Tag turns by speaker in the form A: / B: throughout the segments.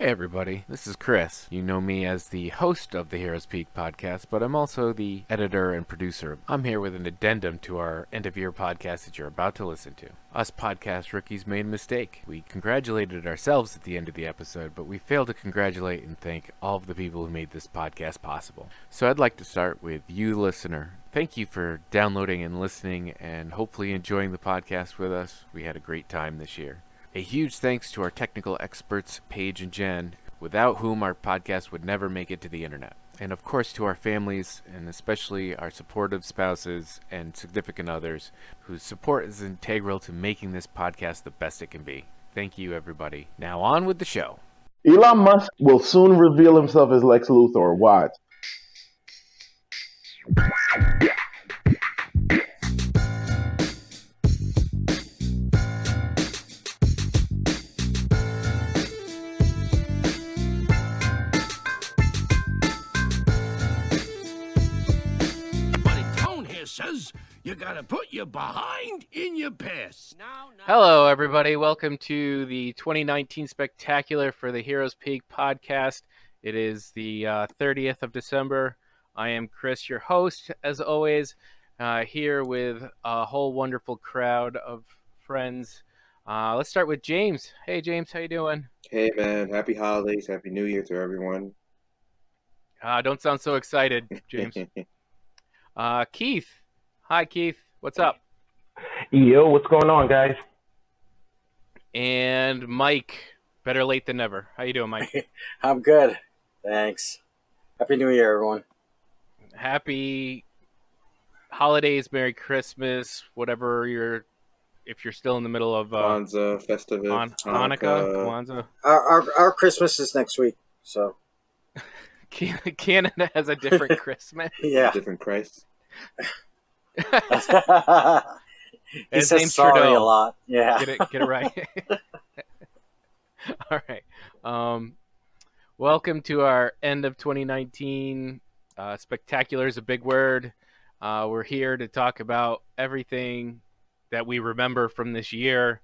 A: everybody, this is Chris. You know me as the host of the Heroes Peak podcast, but I'm also the editor and producer. I'm here with an addendum to our end-of-year podcast that you're about to listen to. Us podcast rookies made a mistake. We congratulated ourselves at the end of the episode, but we failed to congratulate and thank all of the people who made this podcast possible. So I'd like to start with you, listener. Thank you for downloading and listening and hopefully enjoying the podcast with us. We had a great time this year. A huge thanks to our technical experts, Paige and Jen, without whom our podcast would never make it to the internet. And of course to our families, and especially our supportive spouses and significant others, whose support is integral to making this podcast the best it can be. Thank you, everybody. Now on with the show.
B: Elon Musk will soon reveal himself as Lex Luthor. Watch.
C: Says you gotta put your behind in your past.
A: Hello, everybody. Welcome to the 2019 Spectacular for the Heroes Peak podcast. It is the 30th of December. I am Chris, your host, as always, here with a whole wonderful crowd of friends. Let's start with James. Hey, James, how you doing?
D: Hey, man. Happy holidays. Happy New Year to everyone.
A: Don't sound so excited, James. Keith. Hi, Keith. What's up?
E: Yo, what's going on, guys?
A: And Mike. Better late than never. How you doing, Mike?
F: I'm good. Thanks. Happy New Year, everyone.
A: Happy holidays, Merry Christmas, whatever if you're still in the middle of
D: Kwanzaa, Festivus,
A: Hanukkah, Kwanzaa.
F: Our Christmas is next week, so
A: Canada has a different Christmas.
F: Yeah.
D: Different Christ.
F: He says sorry
A: Trudeau.
F: a lot. Yeah.
A: Get it right. All right. Welcome to our end of 2019. Spectacular is a big word. We're here to talk about everything that we remember from this year,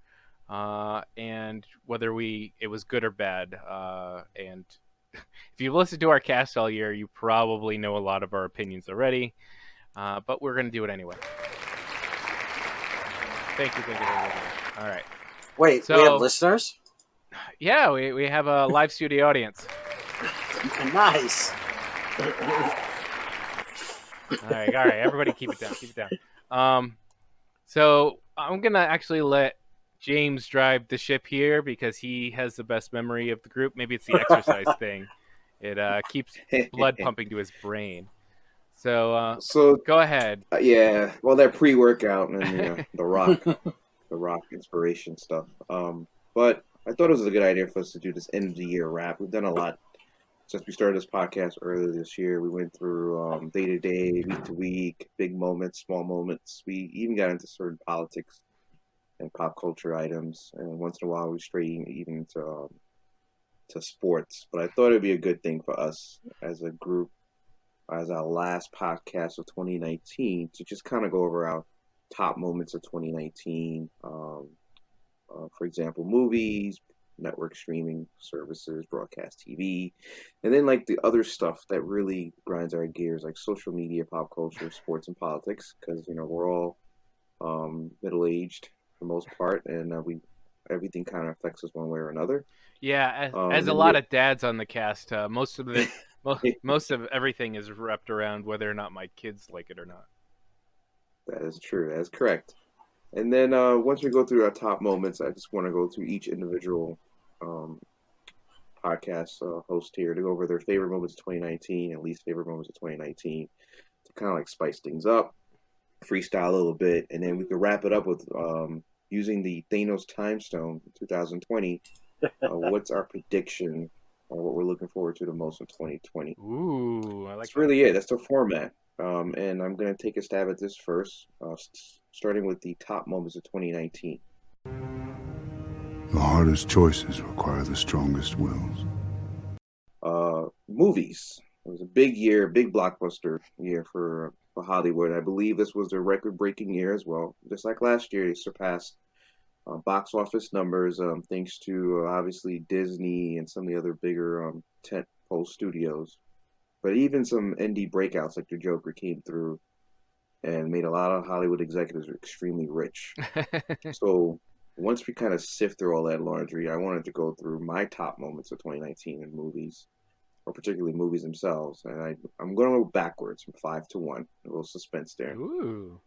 A: and whether it was good or bad. And if you've listened to our cast all year, you probably know a lot of our opinions already. But we're going to do it anyway. Thank you. All right.
F: Wait,
A: So,
F: we have listeners?
A: Yeah, we have a live studio audience.
F: Nice.
A: All right. Everybody keep it down. So I'm going to actually let James drive the ship here because he has the best memory of the group. Maybe it's the exercise thing. It keeps blood pumping to his brain. So go ahead.
D: Yeah, well, they're pre-workout and the rock inspiration stuff. But I thought it was a good idea for us to do this end of the year wrap. We've done a lot since we started this podcast earlier this year. We went through day to day, week to week, big moments, small moments. We even got into certain politics and pop culture items, and once in a while we stray even into to sports. But I thought it'd be a good thing for us as a group, as our last podcast of 2019, to just kind of go over our top moments of 2019. For example, movies, network streaming services, broadcast TV, and then like the other stuff that really grinds our gears, like social media, pop culture, sports, and politics, because we're all middle-aged for the most part, and everything kind of affects us one way or another.
A: Yeah, as a lot of dads on the cast, most of everything is wrapped around whether or not my kids like it or not.
D: That is true. That is correct. And then once we go through our top moments, I just want to go through each individual podcast host here to go over their favorite moments of 2019 and least favorite moments of 2019 to kind of like spice things up, freestyle a little bit, and then we can wrap it up with using the Thanos Time Stone 2020. What's our prediction or what we're looking forward to the most in 2020?
A: Ooh, I like
D: That's
A: that.
D: really it. That's the format. And I'm going to take a stab at this first, starting with the top moments of 2019.
G: The hardest choices require the strongest wills.
D: Movies. It was a big year, big blockbuster year for Hollywood. I believe this was a record-breaking year as well. Just like last year, they surpassed box office numbers, thanks to obviously Disney and some of the other bigger tentpole studios. But even some indie breakouts like The Joker came through and made a lot of Hollywood executives extremely rich. So once we kind of sift through all that laundry, I wanted to go through my top moments of 2019 in movies, or particularly movies themselves. And I'm going to go backwards from 5 to 1. A little suspense there.
A: Ooh.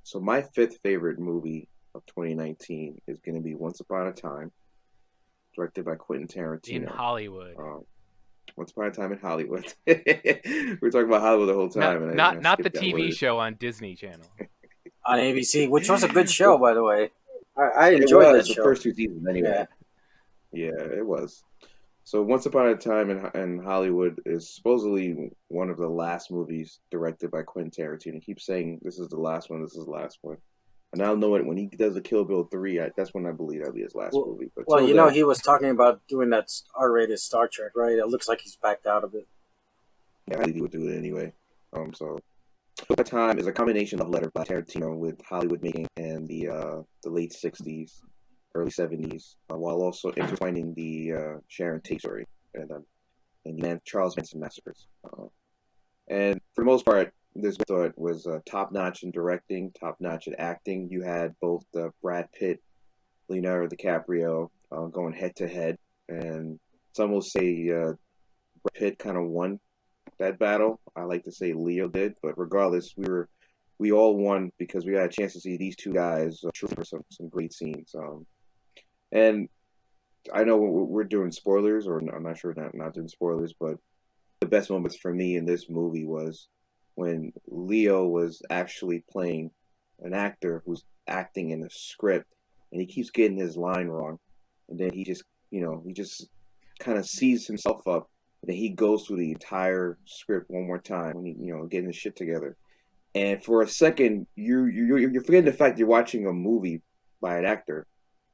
D: So my fifth favorite movie of 2019 is going to be Once Upon a Time, directed by Quentin Tarantino.
A: In Hollywood.
D: Once Upon a Time in Hollywood. We're talking about Hollywood the whole time.
A: Not the TV show on Disney Channel.
F: On ABC, which was a good show, by the way. I enjoyed that
D: the
F: show.
D: First 2 seasons anyway. Yeah, it was. So Once Upon a Time in Hollywood is supposedly one of the last movies directed by Quentin Tarantino. He keeps saying, this is the last one, this is the last one. And I'll know it when he does the Kill Bill 3, that's when I believe that'll be his last movie. But
F: he was talking about doing that R-rated Star Trek, right? It looks like he's backed out of it.
D: Yeah, I think he would do it anyway. So Once Upon a Time is a combination of letter by Tarantino with Hollywood making and the late 60s, early 70s, while also intertwining the Sharon Tate story and Charles Manson massacres. And for the most part, this thought was top-notch in directing, top-notch in acting. You had both Brad Pitt, Leonardo DiCaprio going head-to-head, and some will say Brad Pitt kind of won that battle. I like to say Leo did, but regardless, we all won because we had a chance to see these two guys truly for some great scenes. And I know we're doing spoilers, or I'm not sure, not doing spoilers, but the best moments for me in this movie was when Leo was actually playing an actor who's acting in a script, and he keeps getting his line wrong, and then he just kind of sees himself up, and then he goes through the entire script one more time, when he, getting his shit together. And for a second, you're forgetting the fact you're watching a movie by an actor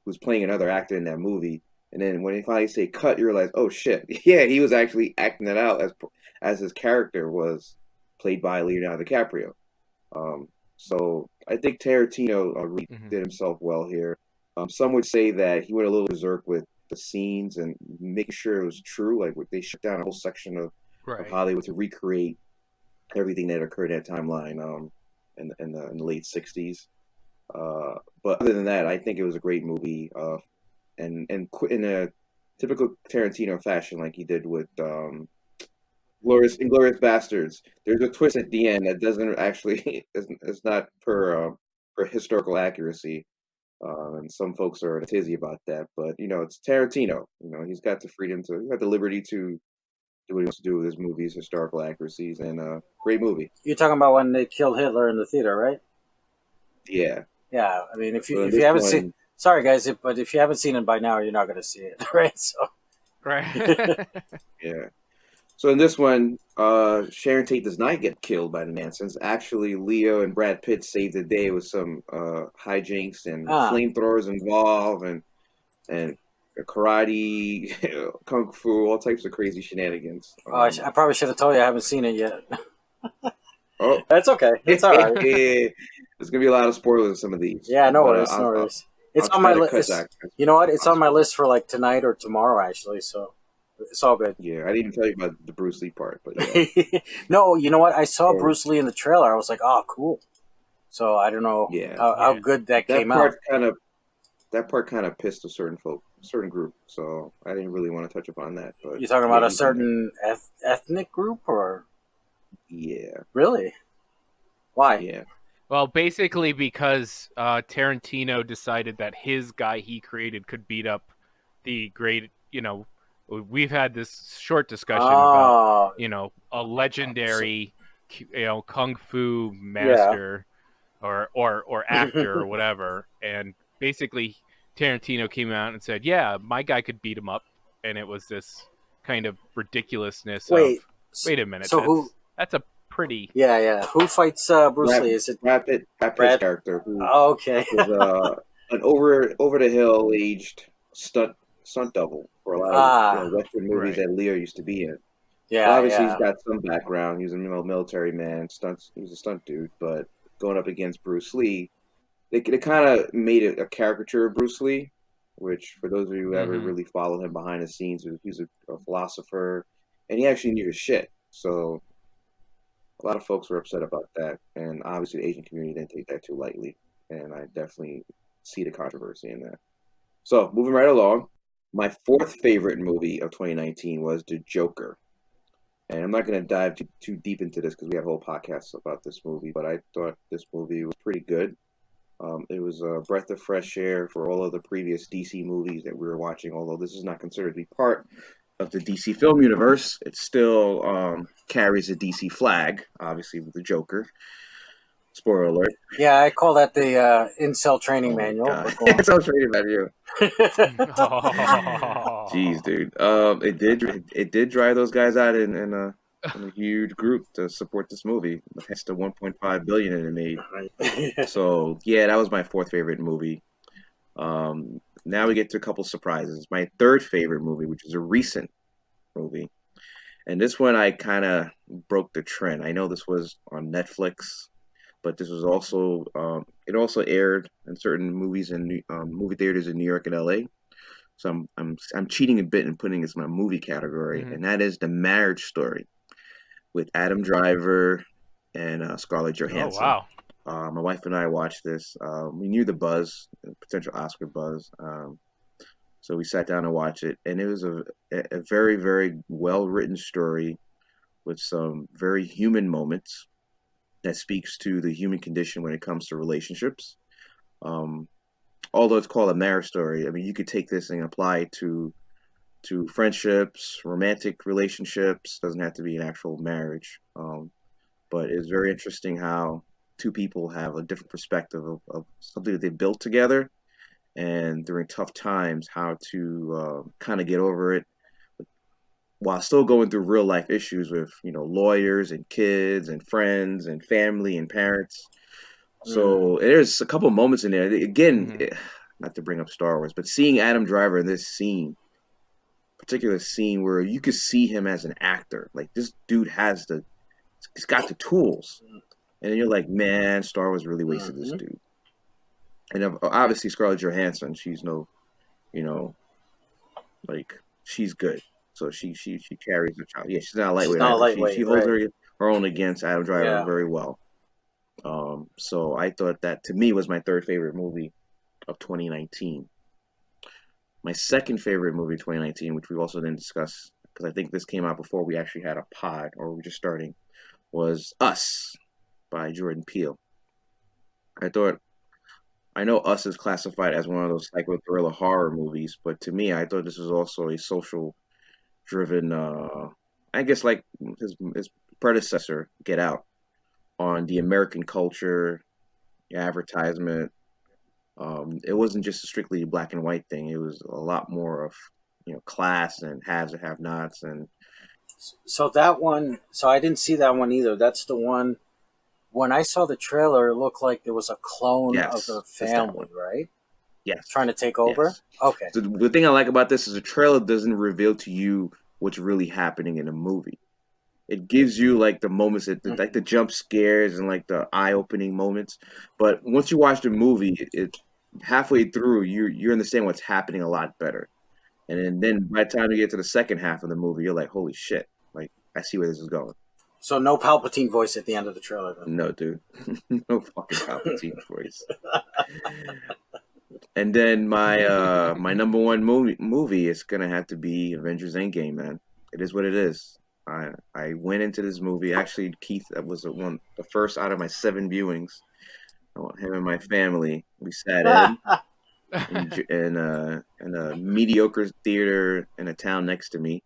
D: who's playing another actor in that movie. And then when they finally say cut, you realize, oh shit, yeah, he was actually acting it out as his character was played by Leonardo DiCaprio. So I think Tarantino did himself well here. Some would say that he went a little berserk with the scenes and making sure it was true. Like they shut down a whole section of Hollywood to recreate everything that occurred in that timeline in the late 60s. But other than that, I think it was a great movie. And in a typical Tarantino fashion, like he did with Inglourious Bastards, there's a twist at the end that doesn't actually it's not per historical accuracy, and some folks are in a tizzy about that. But it's Tarantino. He's got the freedom he got the liberty to do what he wants to do with his movies, historical accuracies, and great movie.
F: You're talking about when they killed Hitler in the theater, right?
D: Yeah.
F: Yeah, I mean, if you haven't seen. Sorry, guys, but if you haven't seen it by now, you're not going to see it, right? So,
A: right.
D: Yeah. So in this one, Sharon Tate does not get killed by the Mansons. Actually, Leo and Brad Pitt saved the day with some hijinks and flamethrowers involved, and karate, kung fu, all types of crazy shenanigans.
F: I probably should have told you I haven't seen it yet.
D: Oh,
F: that's okay. It's all right.
D: There's gonna be a lot of spoilers in some of these.
F: Yeah, no worries, no worries. It's on my list. You know what? It's on my list for like tonight or tomorrow, actually. So it's all good.
D: Yeah, I didn't even tell you about the Bruce Lee part, but yeah.
F: No, you know what? I saw Bruce Lee in the trailer. I was like, oh, cool. So I don't know how good that came out.
D: That part kind of pissed a certain group. So I didn't really want to touch upon that. But
F: you're talking about a certain ethnic group, or?
D: Yeah.
F: Really? Why?
D: Yeah.
A: Well, basically because Tarantino decided that his guy he created could beat up the great, we've had this short discussion about, a legendary, kung fu master or actor or whatever. And basically Tarantino came out and said, yeah, my guy could beat him up. And it was this kind of ridiculously wait a minute.
F: So
A: that's a pretty...
F: Yeah. Who fights Bruce Lee? Is it
D: Brad Pitt's character?
F: Okay.
D: Was an over the hill aged stunt double for a lot of Western movies that Leo used to be in.
F: Yeah,
D: so obviously he's got some background. He was a military man. He's a stunt dude, but going up against Bruce Lee, they kind of made it a caricature of Bruce Lee, which for those of you who ever
A: Mm-hmm.
D: really followed him behind the scenes, he's a philosopher, and he actually knew his shit. So a lot of folks were upset about that, and obviously the Asian community didn't take that too lightly, and I definitely see the controversy in that. So moving right along, my fourth favorite movie of 2019 was The Joker. And I'm not going to dive too deep into this because we have a whole podcast about this movie, but I thought this movie was pretty good. It was a breath of fresh air for all of the previous DC movies that we were watching, although this is not considered to be part of the DC film universe. It still carries a DC flag, obviously, with the Joker. Spoiler alert.
F: Yeah, I call that the incel training manual.
D: Incel training manual.
A: Oh.
D: Jeez, dude. It did drive those guys out in a huge group to support this movie. Hence the 1.5 billion it made. So yeah, that was my fourth favorite movie. Now we get to a couple surprises. My third favorite movie, which is a recent movie, and this one I kind of broke the trend. I know this was on Netflix, but this was also it also aired in certain movies in movie theaters in New York and LA. So I'm cheating a bit and putting this in my movie category, and that is The Marriage Story with Adam Driver and Scarlett Johansson.
A: Oh
D: wow! My wife and I watched this. We knew the buzz, the potential Oscar buzz, so we sat down and watched it, and it was a very, very well written story with some very human moments that speaks to the human condition when it comes to relationships. Although it's called a marriage story, I mean, you could take this and apply it to friendships, romantic relationships. Doesn't have to be an actual marriage, but it's very interesting how two people have a different perspective of something that they built together, and during tough times, how to kind of get over it while still going through real life issues with lawyers and kids and friends and family and parents. So there's a couple moments in there. Again, not to bring up Star Wars, but seeing Adam Driver in this particular scene where you could see him as an actor, like this dude he's got the tools, and then you're like, man, Star Wars really wasted this dude. And obviously Scarlett Johansson, she's she's good. So she carries the child. Yeah, she's not a lightweight.
F: She's not a lightweight.
D: She holds her own against Adam Driver very well. So I thought that, to me, was my third favorite movie of 2019. My second favorite movie of 2019, which we also didn't discuss because I think this came out before we actually had a pod or we were just starting, was Us by Jordan Peele. I know Us is classified as one of those psycho thriller horror movies, but to me, I thought this was also a social driven, I guess, like his predecessor, Get Out, on the American culture, advertisement. It wasn't just a strictly black and white thing. It was a lot more of class and haves and have-nots. And
F: so that one, so I didn't see that one either. That's the one. When I saw the trailer, it looked like there was a clone of the family, right?
D: Yes.
F: Trying to take over?
D: Yes.
F: Okay.
D: So the thing I like about this is the trailer doesn't reveal to you what's really happening in the movie. It gives you like the moments, like the jump scares and like the eye-opening moments. But once you watch the movie, it halfway through, you understand what's happening a lot better. And then by the time you get to the second half of the movie, you're like, holy shit, like I see where this is going.
F: So no Palpatine voice at the end of the trailer, then?
D: No, dude. No fucking Palpatine voice. And then my my number one movie is gonna have to be Avengers Endgame, man. It is what it is. I went into this movie. Actually, Keith, that was the first out of my 7 viewings. Him and my family, we sat in a mediocre theater in a town next to me,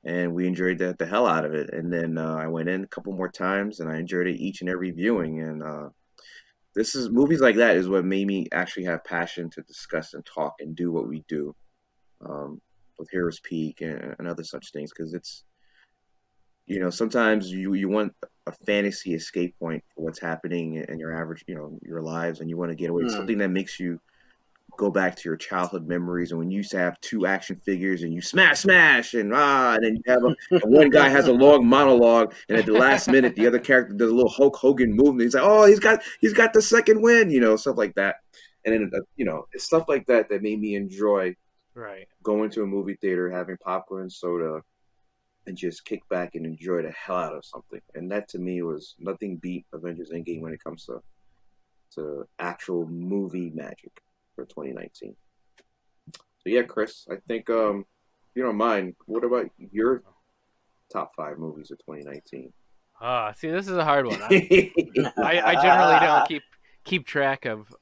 D: and we enjoyed the hell out of it. And then I went in a couple more times, and I enjoyed it each and every viewing. And movies like that is what made me actually have passion to discuss and talk and do what we do with Heroes Peak and other such things, because it's sometimes you want a fantasy escape point for what's happening in your average your lives, and you want to get away something that makes you go back to your childhood memories and when you used to have 2 action figures and you smash and then you have and one guy has a long monologue and at the last minute the other character does a little Hulk Hogan movement. He's like, oh, he's got the second win, stuff like that. And then it's stuff like that made me enjoy going to a movie theater, having popcorn and soda, and just kick back and enjoy the hell out of something. And that to me was nothing beat Avengers Endgame when it comes to actual movie magic for 2019. So yeah, Chris, I think if you don't mind, what about your top 5 movies of 2019?
A: See, this is a hard one. I generally don't keep track of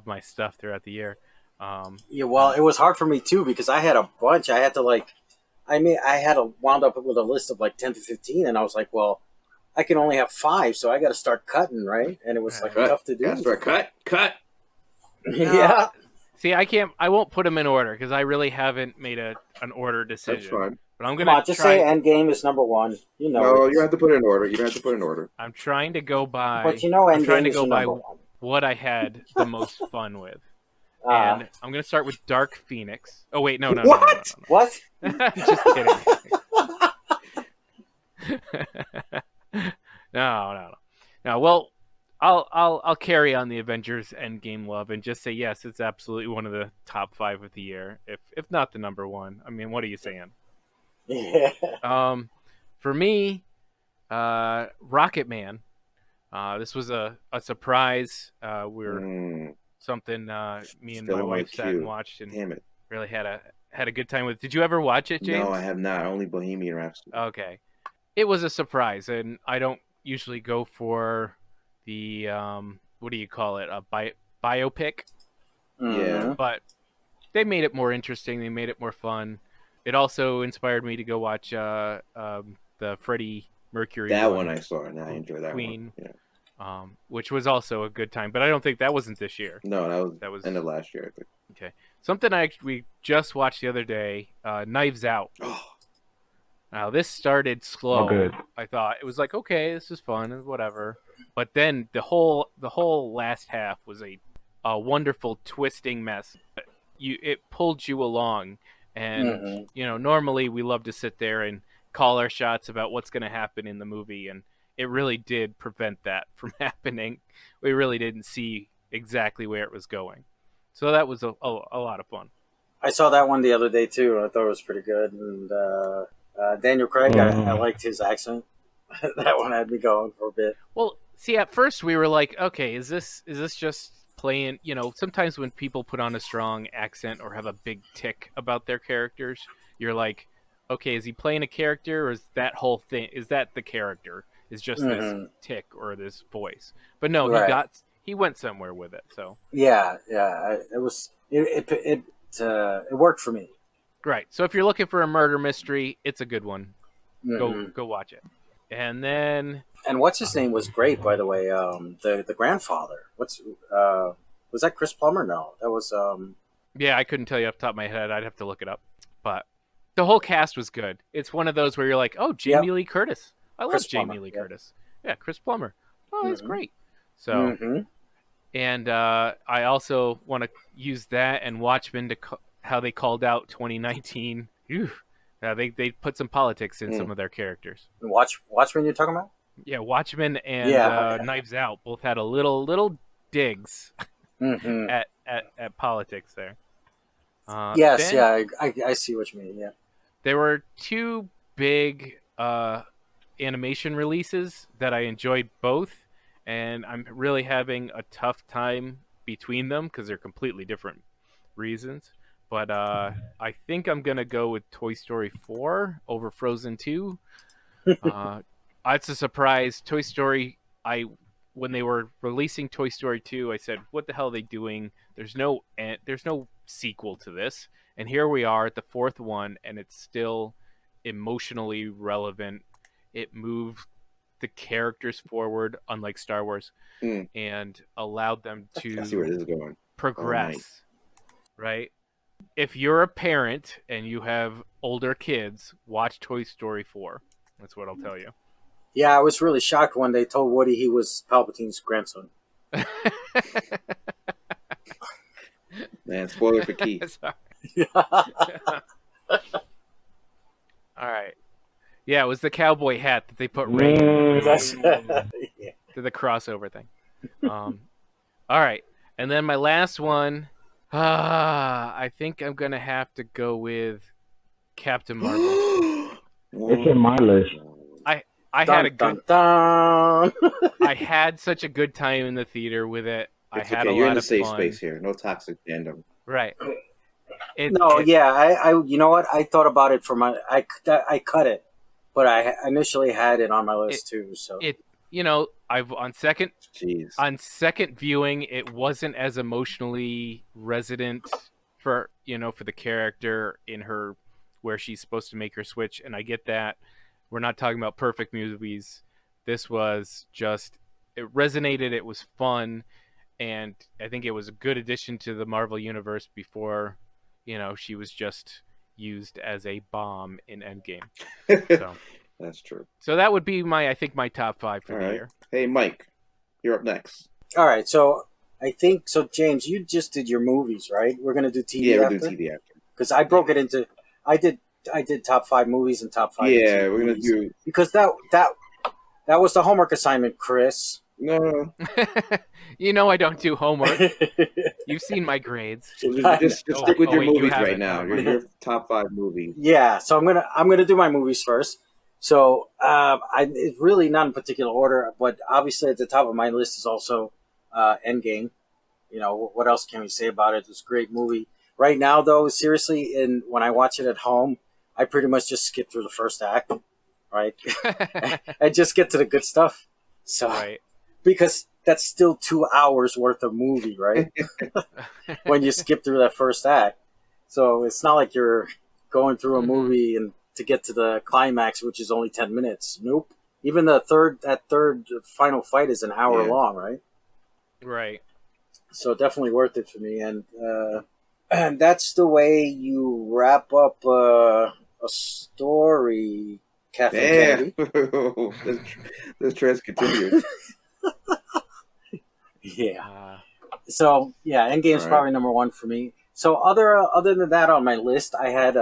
A: my stuff throughout the year.
F: Yeah, well, it was hard for me too because I had a bunch. I had to wound up with a list of like 10 to 15, and I was like, well, I can only have 5, so I got to start cutting, right? And it was tough to do.
D: That's right. Cut.
F: Yeah.
A: See, I won't put them in order because I really haven't made an order decision.
D: That's fine.
A: But I'm gonna
F: say Endgame is number 1.
D: No, you have to put it in order. You have to put it in order.
A: I'm trying to go by.
F: But Endgame is number 1.
A: What I had the most fun with. And I'm going to start with Dark Phoenix. Oh, wait, no.
F: What? What?
A: Just kidding. No. Well, I'll carry on the Avengers Endgame love and just say yes, it's absolutely one of the top 5 of the year, if not the number 1. I mean, what are you saying?
F: Yeah.
A: For me, Rocket Man. This was a surprise. Something me and my wife sat and watched and really had a good time with. Did you ever watch it, James?
D: No, I have not. Only Bohemian Rhapsody.
A: Okay. It was a surprise, and I don't usually go for the what do you call it? A biopic.
D: Yeah.
A: But they made it more interesting. They made it more fun. It also inspired me to go watch the Freddie Mercury.
D: That one I saw, and I enjoyed that
A: Queen.
D: one. Yeah.
A: Which was also a good time, but I don't think that wasn't this year.
D: No, that was end of last year, I think.
A: Okay, something we just watched the other day, Knives Out.
D: Oh.
A: Now this started slow.
E: Oh, good.
A: I thought it was like, okay, this is fun and whatever, but then the whole last half was a wonderful twisting mess. It pulled you along, and normally we love to sit there and call our shots about what's going to happen in the movie, and it really did prevent that from happening. We really didn't see exactly where it was going. So that was a lot of fun.
F: I saw that one the other day, too. I thought it was pretty good. And Daniel Craig, I liked his accent. That one had me going for a bit.
A: Well, see, at first we were like, okay, is this just playing? Sometimes when people put on a strong accent or have a big tick about their characters, you're like, okay, is he playing a character or is that whole thing, is that the character? Is just this tick or this voice, but no, he went somewhere with it. So
F: it worked for me.
A: Right. So if you're looking for a murder mystery, it's a good one. Go watch it. And
F: what's his name was great, by the way. The grandfather. Was that Chris Plummer? No, that was.
A: Yeah, I couldn't tell you off the top of my head. I'd have to look it up. But the whole cast was good. It's one of those where you're like, oh, Jamie Lee Curtis. I love Jamie Lee Curtis. Yeah, Chris Plummer. Oh, that's great. So, and I also want to use that and Watchmen to how they called out 2019. They put some politics in some of their characters.
F: Watchmen you're talking about?
A: Yeah, Watchmen and Knives Out both had a little digs at politics there.
F: Yes, I see what you mean. Yeah,
A: there were 2 big animation releases that I enjoyed both, and I'm really having a tough time between them because they're completely different reasons. But I think I'm gonna go with Toy Story 4 over Frozen 2. It's a surprise. Toy Story. When they were releasing Toy Story 2, I said, "What the hell are they doing? There's no sequel to this." And here we are at the 4th one, and it's still emotionally relevant. It moved the characters forward, unlike Star Wars, and allowed them to
D: I see where this is going.
A: Progress. Right? If you're a parent and you have older kids, watch Toy Story 4. That's what I'll tell you.
F: Yeah, I was really shocked when they told Woody he was Palpatine's grandson.
D: Man, spoiler for Keith.
A: Sorry. All right. Yeah, it was the cowboy hat that they put Ray in.
F: That's,
A: To the crossover thing. All right. And then my last one, I think I'm going to have to go with Captain Marvel.
E: It's in my list.
A: I had a good
F: dun.
A: I had such a good time in the theater with it.
D: It's
A: I had
D: okay.
A: a
D: You're
A: lot
D: in a
A: of
D: safe
A: fun.
D: space here. No toxic fandom.
A: Right.
F: I you know what? I thought about it for I cut it, but I initially had it on my list too. So
A: I've on second
D: Jeez.
A: viewing, it wasn't as emotionally resident for the character in her where she's supposed to make her switch, and I get that. We're not talking about perfect movies. This was just it resonated, it was fun, and I think it was a good addition to the Marvel universe before, she was just used as a bomb in Endgame. So
D: That's true.
A: So that would be my top 5 for
D: All
A: the
D: right.
A: year.
D: Hey, Mike, you're up next.
F: all right, so I think so. James, you just did your movies, right? We're gonna do TV.
D: Yeah, we're
F: after?
D: doing TV after.
F: Because I broke it into. I did top 5 movies and top 5.
D: Yeah,
F: TV
D: we're gonna
F: movies.
D: do.
F: Because that was the homework assignment, Chris.
D: No,
A: I don't do homework. You've seen my grades.
D: just stick with your
A: wait, you
D: movies right
A: haven't.
D: now. Your top 5 movies.
F: Yeah, so I'm gonna do my movies first. So it's really not in particular order, but obviously at the top of my list is also Endgame. What else can we say about it? It's a great movie. Right now, though, seriously, when I watch it at home, I pretty much just skip through the first act, right? I just get to the good stuff. So,
A: Right.
F: Because that's still 2 hours worth of movie, right? When you skip through that first act. So it's not like you're going through a movie and to get to the climax, which is only 10 minutes. Nope. Even that third final fight is an hour long, right?
A: Right.
F: So definitely worth it for me. And that's the way you wrap up a story, Kathleen Kennedy.
D: This trend continues.
F: Yeah. So yeah, Endgame's
D: Right.
F: probably number 1 for me. So other than that on my list, I had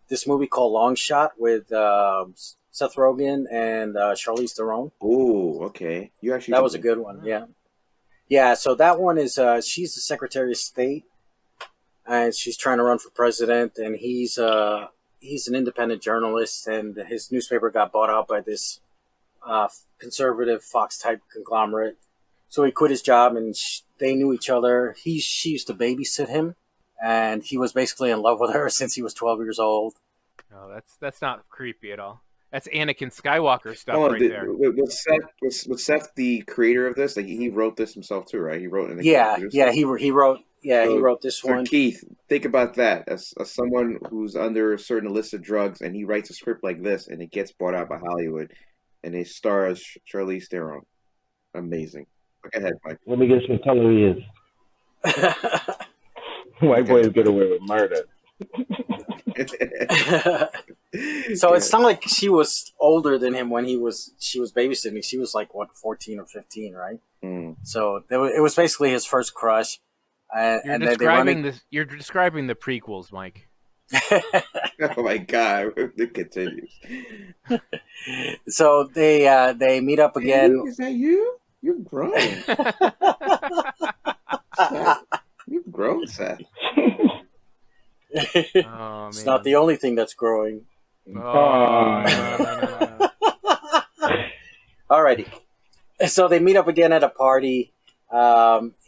F: this movie called Long Shot with Seth Rogen and Charlize Theron.
D: Oh, okay. You actually
F: That was a good one. Yeah. So that one is she's the Secretary of State, and she's trying to run for president, and he's an independent journalist, and his newspaper got bought out by this conservative Fox type conglomerate. So he quit his job, and they knew each other. She used to babysit him, and he was basically in love with her since he was 12 years old.
A: No, that's not creepy at all. That's Anakin Skywalker stuff
D: Hold on,
A: right there.
D: Was Seth the creator of this? Like he wrote this himself too, right? He wrote it.
F: He wrote. Yeah,
D: So,
F: he wrote this
D: for
F: one.
D: Keith, think about that as someone who's under a certain illicit drugs, and he writes a script like this, and it gets bought out by Hollywood, and it stars Charlize Theron. Amazing. Go ahead, Mike.
E: Let me guess what color he is. White boys get away with murder.
F: So it's not like she was older than him when she was babysitting. She was like 14 or 15, right? So it was basically his first crush.
A: You're describing the prequels, Mike.
D: Oh my God! It continues.
F: So they meet up again.
D: Is that you? You've grown. Seth. You've grown, Seth.
A: Oh,
F: It's
A: man.
F: not the only thing that's growing.
A: No.
F: Alrighty. So they meet up again at a party.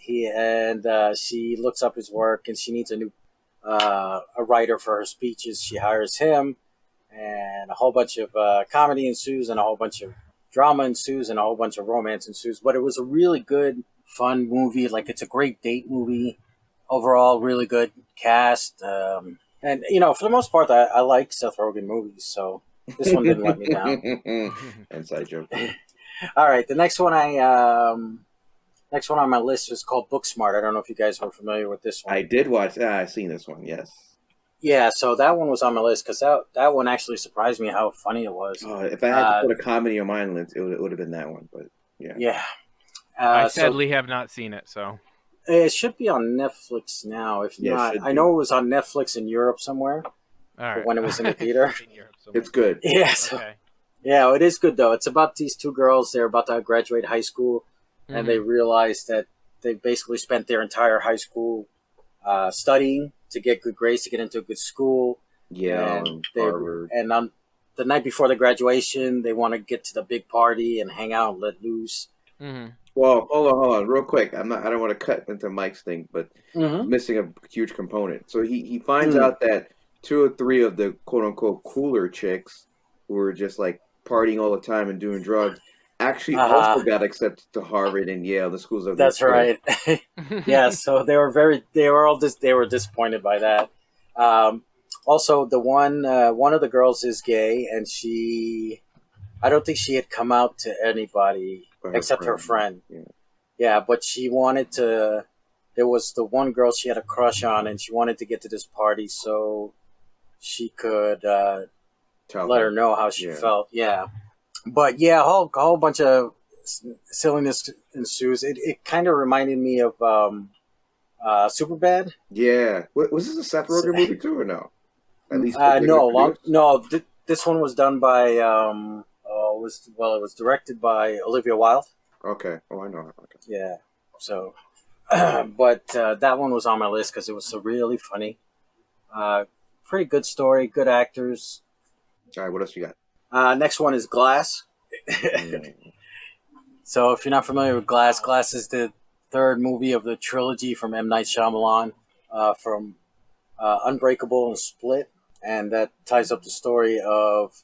F: She looks up his work, and she needs a writer for her speeches. She hires him, and a whole bunch of comedy ensues, and a whole bunch of drama ensues, and a whole bunch of romance ensues. But it was a really good, fun movie. Like, it's a great date movie. Overall, really good cast. And, for the most part, I like Seth Rogen movies, so this one didn't let me down.
D: Inside joke.
F: All right, the next one on my list is called Booksmart. I don't know if you guys were familiar with this one.
D: I did watch. I've seen this one. Yes.
F: Yeah, so that one was on my list because that one actually surprised me how funny it was.
D: If I had to put a comedy on my list, it would have been that one. But yeah.
F: Yeah.
A: I sadly have not seen it, so.
F: It should be on Netflix now. If
D: Yeah, it
F: not,
D: should
F: I
D: be.
F: know it was on Netflix in Europe somewhere
A: All right.
F: when it was in the theater.
A: In Europe somewhere.
D: It's good.
F: Yeah, so,
A: Okay.
F: yeah, it is good though. It's about these two girls. They're about to graduate high school, and they realize that they basically spent their entire high school studying to get good grades to get into a good school.
D: Yeah, Harvard.
F: And on the night before the graduation, they want to get to the big party and hang out and let loose.
A: Mm-hmm.
D: Well, hold on, real quick. I don't want to cut into Mike's thing, but
F: Mm-hmm.
D: missing a huge component. So he finds out that 2 or 3 of the quote unquote cooler chicks who were just like partying all the time and doing drugs actually also got accepted to Harvard and Yale, the schools of
F: That's right. Yeah, so they were disappointed by that. Also, the one of the girls is gay, and I don't think she had come out to anybody except her friend. Yeah, but she wanted to. There was the one girl she had a crush on, and she wanted to get to this party so she could let her know how she felt. Yeah, but yeah, a whole bunch of silliness ensues. It kind of reminded me of Superbad.
D: Yeah, was this a Seth Rogen movie too, or no? At least
F: This one was done by it was directed by Olivia Wilde.
D: Okay. Oh, I know her. Okay.
F: Yeah. So, but that one was on my list because it was so really funny. Pretty good story, good actors.
D: All right, what else you got?
F: Next one is Glass. So, if you're not familiar with Glass, Glass is the third movie of the trilogy from M. Night Shyamalan, from Unbreakable and Split, and that ties up the story of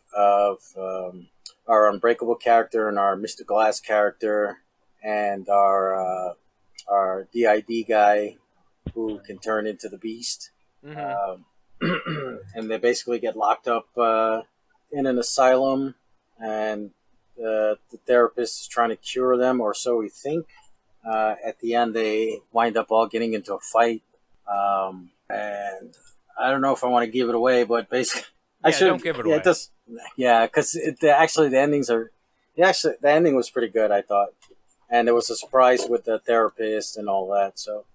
F: our Unbreakable character and our Mr. Glass character and our DID guy who can turn into the Beast. Mm-hmm. And they basically get locked up in an asylum, and the therapist is trying to cure them, or so we think. At the end, they wind up all getting into a fight. And I don't know if I want to give it away, but basically,
A: don't give it away.
F: Because the ending was pretty good, I thought, and there was a surprise with the therapist and all that. So,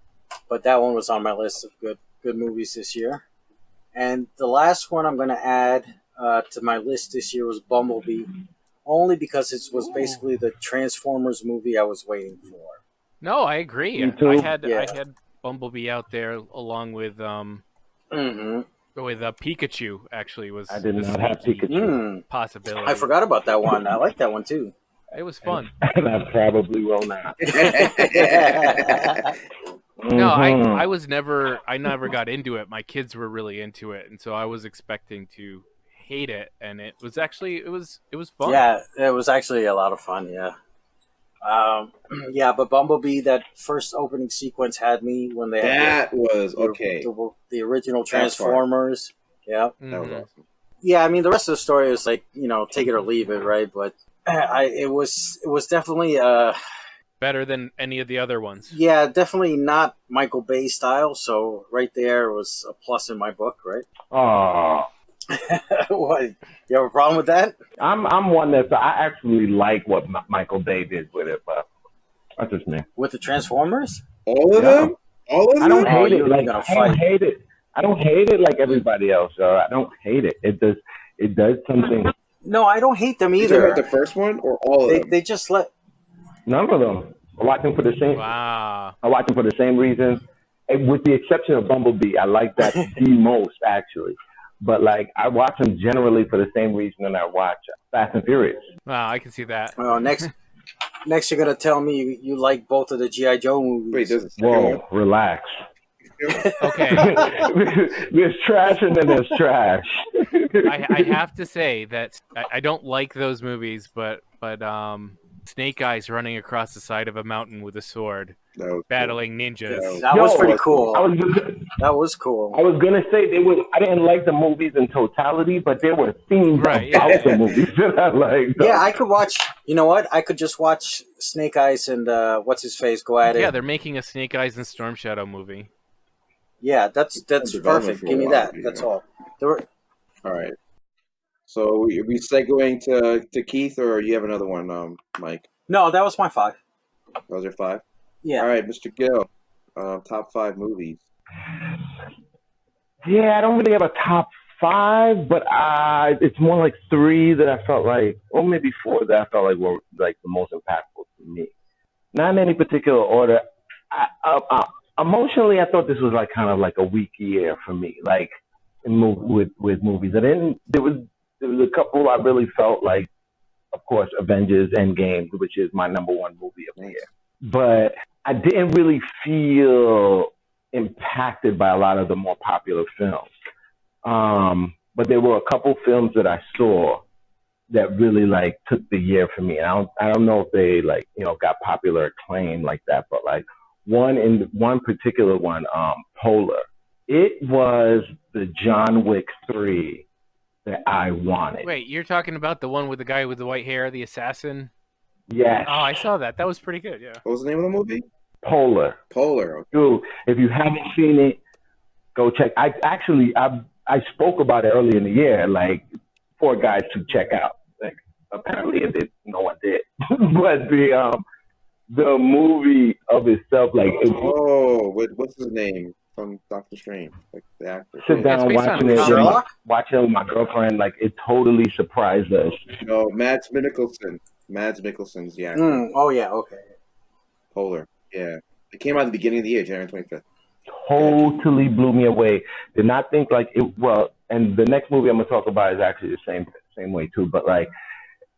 F: but that one was on my list of good movies this year. And the last one I'm going to add to my list this year was Bumblebee, only because it was basically the Transformers movie I was waiting for.
A: No, I agree. I had Bumblebee out there along with Pikachu. Actually, was
E: I did not have Pikachu.
A: Possibility.
F: I forgot about that one. I like that one too.
A: It was fun.
E: And I probably will not.
A: No, I never got into it. My kids were really into it, and so I was expecting to hate it, and it was fun.
F: Yeah, it was actually a lot of fun. Yeah. But Bumblebee, that first opening sequence had me when they had the original Transformers. Yeah,
D: that was awesome.
F: Yeah, I mean the rest of the story is like take it or leave it, right? But it was definitely
A: better than any of the other ones.
F: Yeah, definitely not Michael Bay style. So right there was a plus in my book, right?
E: Oh.
F: What? You have a problem with that?
E: I'm one that I actually like what Michael Bay did with it, but that's just me.
F: With the Transformers?
D: All of them? All of them?
E: I don't hate it. I don't hate it like everybody else. I don't hate it. It does something.
F: No, I don't hate them either.
D: Did you hate the first one or all of them?
F: They just let
E: none of them. I watch them for the same.
A: Wow.
E: I watch them for the same reasons, and with the exception of Bumblebee. I like that the most actually. But I watch them generally for the same reason that I watch Fast and Furious.
A: Wow, I can see that.
F: Well, next you're gonna tell me you like both of the G.I. Joe movies.
D: Wait,
E: whoa, relax.
A: Okay.
E: There's trash and then there's trash.
A: I have to say that I don't like those movies, but Snake Eyes running across the side of a mountain with a sword, battling ninjas.
F: That was pretty cool. That was cool.
E: I was gonna say I didn't like the movies in totality, but there were themes about the movies that I liked.
F: Yeah, I could watch. You know what? I could just watch Snake Eyes and what's his face go at it.
A: Yeah, they're making a Snake Eyes and Storm Shadow movie.
F: Yeah, that's perfect. Give me that. That's all.
D: All right. So are we segueing to Keith, or you have another one, Mike?
F: No, that was my 5.
D: Those are 5?
F: Yeah.
D: All right, Mr. Gill. top 5 movies.
E: Yeah, I don't really have a top 5, but it's more like 3 that I felt like, or maybe 4 that I felt like were like the most impactful to me. Not in any particular order. Emotionally, I thought this was like kind of like a weak year for me, like with movies. And then there was a couple I really felt like, of course, Avengers Endgame, which is my number 1 movie of the year. But I didn't really feel impacted by a lot of the more popular films. But there were a couple films that I saw that really like took the year for me. And I don't know if they like, got popular acclaim like that, but like one particular one, Polar. It was the John Wick 3 that I wanted.
A: Wait, you're talking about the one with the guy with the white hair, the assassin?
E: Yes.
A: Oh, I saw that. That was pretty good, yeah.
D: What was the name of the movie?
E: Polar.
D: Polar.
E: Dude, if you haven't seen it, go check. I spoke about it earlier in the year, like for guys to check out. Like apparently no one did. But the movie of itself, like
D: what's his name from Doctor Strange? Like the actor.
E: Sit down watching it with my girlfriend, like it totally surprised us.
D: No, Mads Mikkelsen. Mads Mikkelsen's the actor.
F: Oh yeah, okay.
D: Polar. Yeah. It came out at the beginning of the year, January 25th.
E: Totally blew me away. Did not think like it. Well, and the next movie I'm gonna talk about is actually the same way too. But like,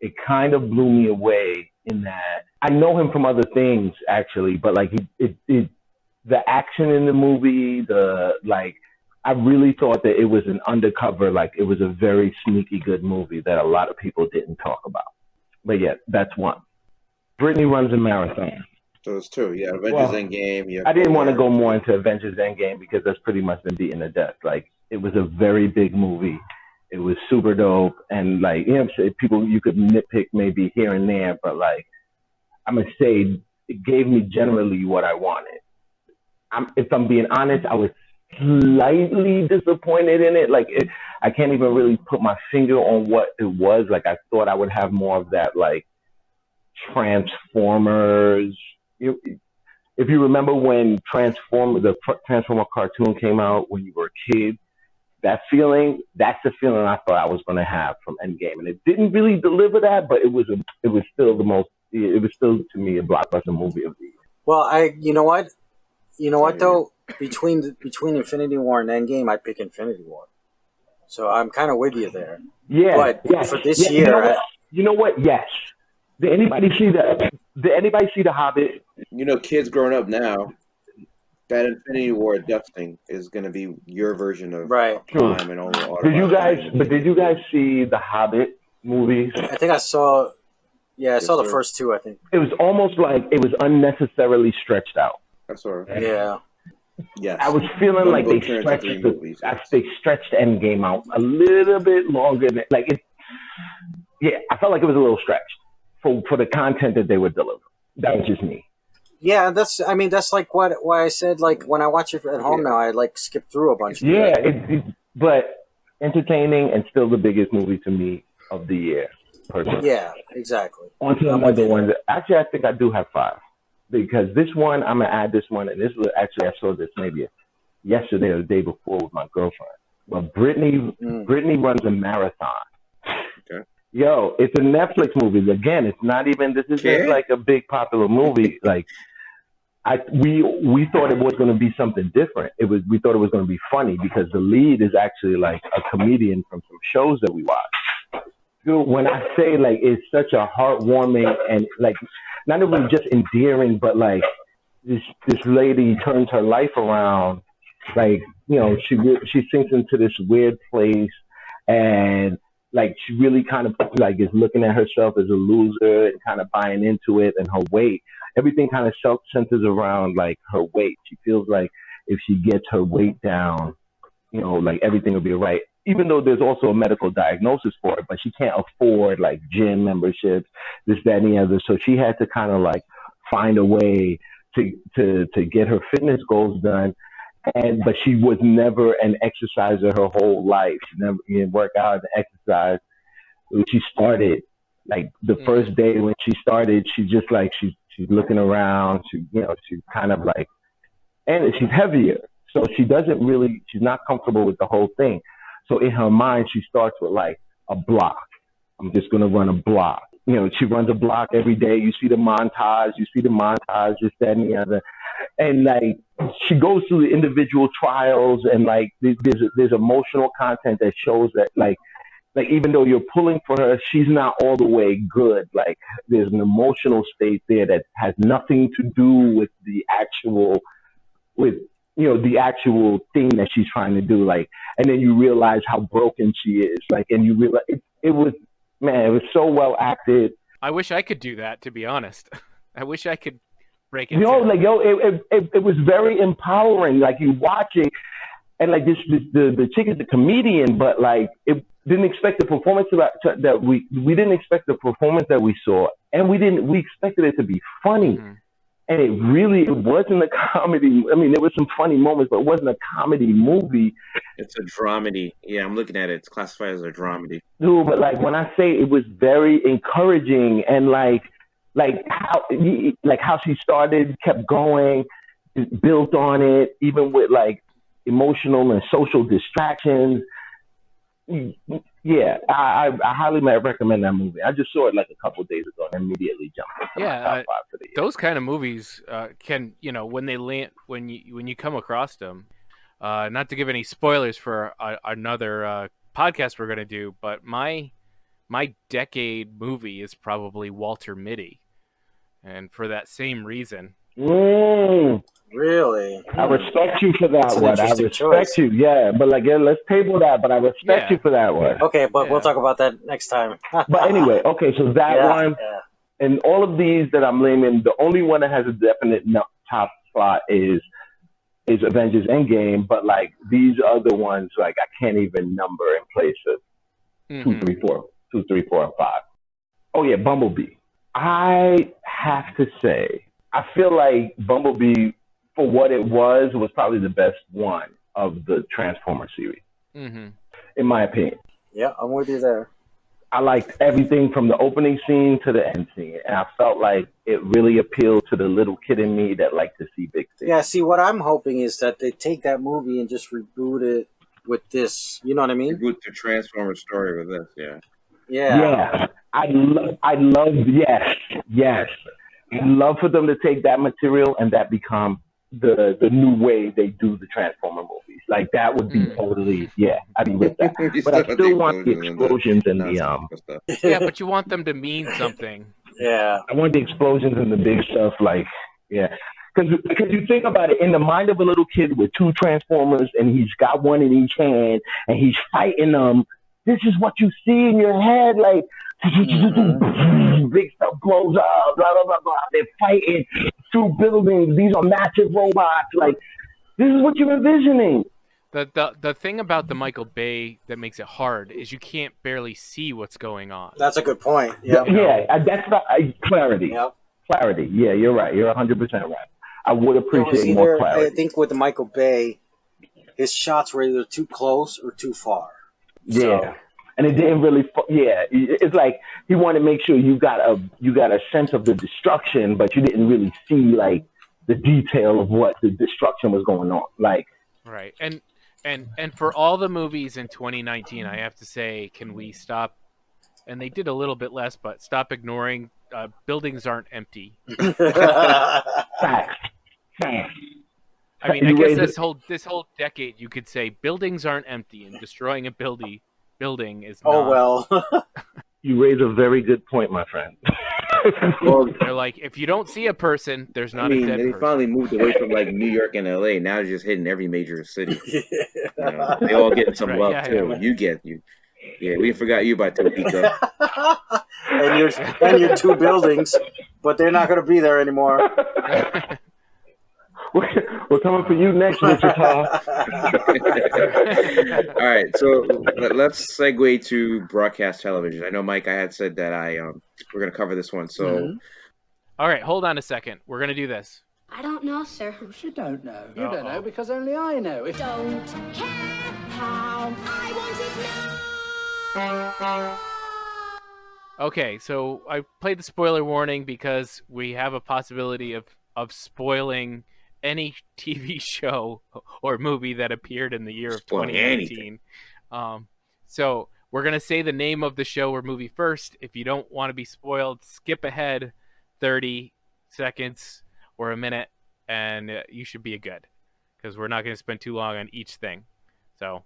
E: it kind of blew me away in that I know him from other things actually, but like the action in the movie, I really thought that it was an undercover, like it was a very sneaky good movie that a lot of people didn't talk about. But yeah, that's one. Brittany runs a marathon.
D: So it's 2, yeah. Avengers Endgame.
E: I didn't want to go more into Avengers Endgame because that's pretty much been beaten to death. Like, it was a very big movie. It was super dope. And, like, people, you could nitpick maybe here and there, but, like, I'm going to say it gave me generally what I wanted. If I'm being honest, I was slightly disappointed in it. Like, I can't even really put my finger on what it was. Like, I thought I would have more of that, like, Transformers. If you remember when the Transformer cartoon came out when you were a kid, that's the feeling I thought I was going to have from Endgame. And it didn't really deliver that, but it was still to me a blockbuster movie of the year.
F: Well, you know what though, between Infinity War and Endgame, I pick Infinity War. So I'm kind of with you there.
E: Yeah.
F: But for this year,
E: you know what? Yes. Did anybody see The Hobbit?
D: Kids growing up now, that Infinity War dusting is going to be your version of Prime and all the
E: Did you guys see The Hobbit movies?
F: I think I saw. Yeah, I saw the first 2. I think
E: it was almost like it was unnecessarily stretched out.
D: That's all right.
F: Yeah.
D: Yes.
E: I was feeling like they stretched Endgame out a little bit longer than I felt like it was a little stretched for the content that they were delivering. That was just me.
F: Yeah, that's like why I said, like, when I watch it at home now, I like skip through a bunch of
E: it. But entertaining and still the biggest movie to me of the year, personally.
F: Yeah, exactly.
E: On to another one. Actually, I think I do have 5. Because this one, I'm going to add this one, and this was actually, I saw this maybe yesterday or the day before with my girlfriend. But Brittany runs a marathon.
D: Okay.
E: Yo, it's a Netflix movie. Again, it's not even, this isn't like a big popular movie. Like, we thought it was going to be something different. We thought it was going to be funny because the lead is actually like a comedian from some shows that we watch. Dude, when I say like it's such a heartwarming and like not only just endearing, but like this lady turns her life around. Like, she sinks into this weird place and like she really kind of like is looking at herself as a loser and kind of buying into it, and her weight. Everything kind of centers around like her weight. She feels like if she gets her weight down, like everything will be right. Even though there's also a medical diagnosis for it, but she can't afford like gym memberships, this, that, and the other. So she had to kind of like find a way to get her fitness goals done. But she was never an exerciser her whole life. She never worked out and exercise. When she started, like the first day when she started, she just like she's looking around. She kind of like and she's heavier, so she's not comfortable with the whole thing. So in her mind, she starts with like a block. I'm just gonna run a block. She runs a block every day. You see the montage, this, that, and the other, and like she goes through the individual trials, and like there's emotional content that shows that like even though you're pulling for her, she's not all the way good. Like there's an emotional state there that has nothing to do with the actual thing that she's trying to do. Like, and then you realize how broken she is. Like, and you realize it was so well acted.
A: I wish I could do that, to be honest. I wish I could break it.
E: It was very empowering. Like you watching, and like the chick is a comedian, but like it didn't expect the performance that we didn't expect the performance that we saw, and we expected it to be funny. Mm-hmm. And it wasn't a comedy. I mean, there were some funny moments, but it wasn't a comedy movie.
D: It's a dramedy. Yeah, I'm looking at it. It's classified as a dramedy.
E: Dude, but like when I say it was very encouraging, and like how she started, kept going, built on it, even with like emotional and social distractions. Yeah, I highly recommend that movie. I just saw it like a couple of days ago and immediately jumped into my top 5 for the year.
A: Those kind of movies can, when they land, when you come across them, not to give any spoilers for another podcast we're going to do, but my decade movie is probably Walter Mitty, and for that same reason.
F: Really?
E: I respect you for that one. I respect you, yeah. But like, let's table that. But I respect you for that one.
F: Okay, but we'll talk about that next time.
E: But anyway, okay, so that one, and all of these that I'm naming, the only one that has a definite top spot is Avengers Endgame. But like these other ones, like I can't even number in place of 2, 3, 4, and 5. Oh yeah, Bumblebee. I have to say, I feel like Bumblebee, for what it was probably the best one of the Transformer series, in my opinion.
F: Yeah, I'm with you there.
E: I liked everything from the opening scene to the end scene, and I felt like it really appealed to the little kid in me that liked to see big things.
F: Yeah, see, what I'm hoping is that they take that movie and just reboot it with this. You know what I mean?
D: Reboot the Transformer story with this, yeah.
E: Yeah. I love, yes. I'd love for them to take that material and that become the new way they do the Transformer movies. Like that would be totally, I'd be with that. But I still want the explosions and the
A: Yeah, but you want them to mean something.
F: Yeah.
E: I want the explosions and the big stuff, like, Because you think about it, in the mind of a little kid with 2 Transformers and he's got one in each hand and he's fighting them, this is what you see in your head, like, big stuff blows up, blah, blah, blah, blah. They're fighting through buildings. These are massive robots. Like, this is what you're envisioning.
A: The thing about the Michael Bay that makes it hard is you can't barely see what's going on.
F: That's a good point. Yeah.
E: That's not clarity.
F: Yep.
E: Clarity. Yeah, you're right. You're 100% right. I would appreciate more clarity.
F: I think with the Michael Bay, his shots were either too close or too far.
E: Yeah. And it didn't really, it's like he wanted to make sure you got a sense of the destruction, but you didn't really see like the detail of what the destruction was going on. Like,
A: right. And for all the movies in 2019, I have to say, can we stop? And they did a little bit less, but stop ignoring buildings aren't empty.
E: Facts.
A: I mean, I guess this whole decade, you could say buildings aren't empty, and destroying a building is not.
F: Oh, well.
E: You raise a very good point, my friend.
A: Well, they're like, if you don't see a person, there's not a dead person.
D: They finally moved away from like New York and LA. Now it's just hitting every major city. They all getting some love too. Yeah, we forgot you by Topeka.
F: and your 2 buildings, but they're not going to be there anymore.
E: We're coming for you next, Wichita.
D: All right, so let's segue to broadcast television. I know, Mike, I had said that we're going to cover this one. So,
A: All right, hold on a second. We're going to do this.
H: I don't know, sir.
I: Of course you don't know. You don't know because only I know.
H: Don't care how I want it now.
A: Okay, so I played the spoiler warning because we have a possibility of spoiling any TV show or movie that appeared in the year of
D: Spoiling
A: 2019. So we're going to say the name of the show or movie first. If you don't want to be spoiled, skip ahead 30 seconds or a minute, and you should be good, because we're not going to spend too long on each thing. So,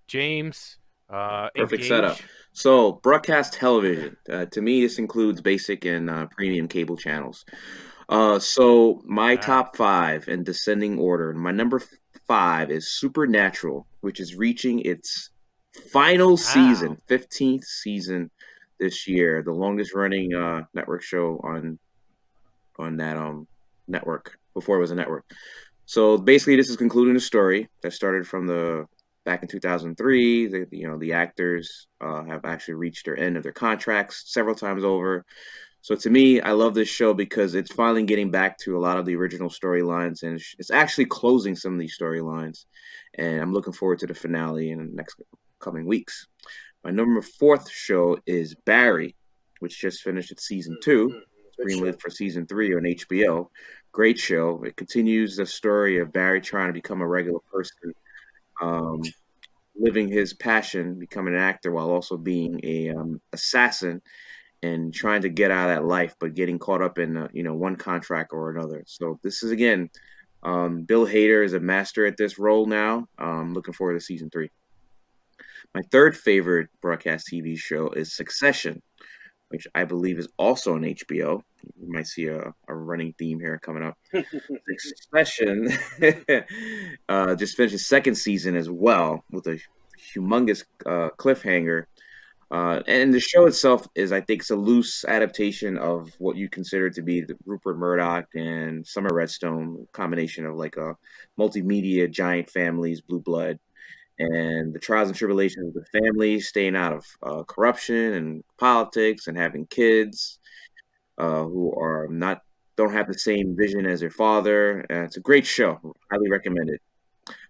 A: James,
D: Perfect
A: engage.
D: setup. So, broadcast television. To me, this includes basic and premium cable channels. So my top 5 in descending order. My number 5 is Supernatural, which is reaching its final season, 15th season this year, the longest running network show on that network before it was a network. So basically, this is concluding the story that started from back in 2003. The actors have actually reached their end of their contracts several times over. So to me, I love this show because it's finally getting back to a lot of the original storylines, and it's actually closing some of these storylines. And I'm looking forward to the finale in the next coming weeks. My number 4th show is Barry, which just finished its season 2. It's greenlit for season 3 on HBO. Great show. It continues the story of Barry trying to become a regular person, living his passion, becoming an actor while also being a assassin, and trying to get out of that life, but getting caught up in one contract or another. So this is, again, Bill Hader is a master at this role now. Looking forward to season 3. My 3rd favorite broadcast TV show is Succession, which I believe is also on HBO. You might see a running theme here coming up. Succession just finished its 2nd season as well, with a humongous cliffhanger. And the show itself is, I think, it's a loose adaptation of what you consider to be the Rupert Murdoch and Summer Redstone combination of like a multimedia giant families, Blue Blood, and the trials and tribulations of the family staying out of corruption and politics and having kids who don't have the same vision as their father. It's a great show. Highly recommend it.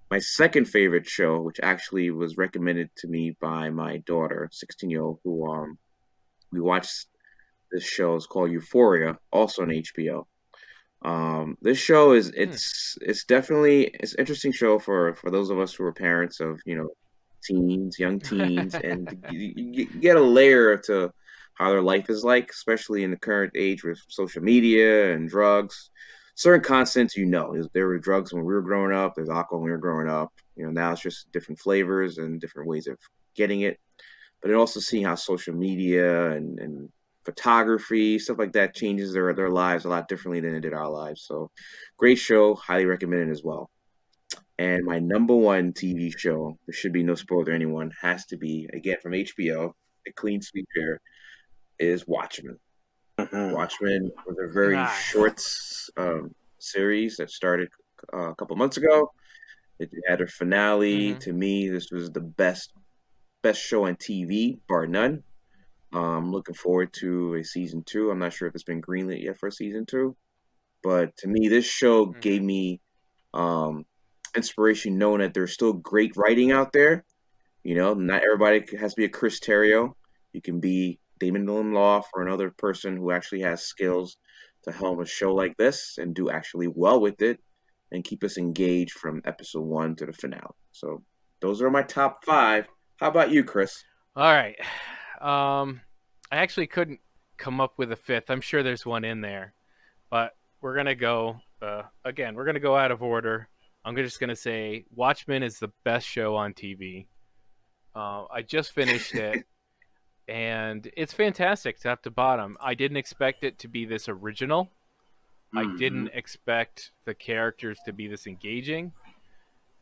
D: My 2nd favorite show, which actually was recommended to me by my daughter, 16-year-old, who we watched this show, is called Euphoria, also on HBO. This show it's definitely an interesting show for those of us who are parents of young teens, and you get a layer to how their life is like, especially in the current age with social media and drugs. Certain constants, there were drugs when we were growing up. There's alcohol when we were growing up. Now it's just different flavors and different ways of getting it. But it also seeing how social media and photography, stuff like that, changes their lives a lot differently than it did our lives. So, great show, highly recommended as well. And my number 1 TV show, there should be no spoiler to anyone, has to be, again, from HBO, a clean sweep here, is Watchmen. Watchmen was a very short series that started a couple months ago. It had a finale. To me, this was the best show on TV, bar none. I'm looking forward to a season 2. I'm not sure if it's been greenlit yet for season 2, but to me, this show gave me inspiration, knowing that there's still great writing out there. Not everybody has to be a Chris Terrio. You can be Damon Lindelof or another person who actually has skills to helm a show like this and do actually well with it and keep us engaged from episode 1 to the finale. So those are my top 5. How about you, Chris?
A: All right. I actually couldn't come up with a 5th. I'm sure there's one in there, but we're going to go, we're going to go out of order. I'm just going to say Watchmen is the best show on TV. I just finished it. And it's fantastic top to bottom. I didn't expect it to be this original. I didn't expect the characters to be this engaging.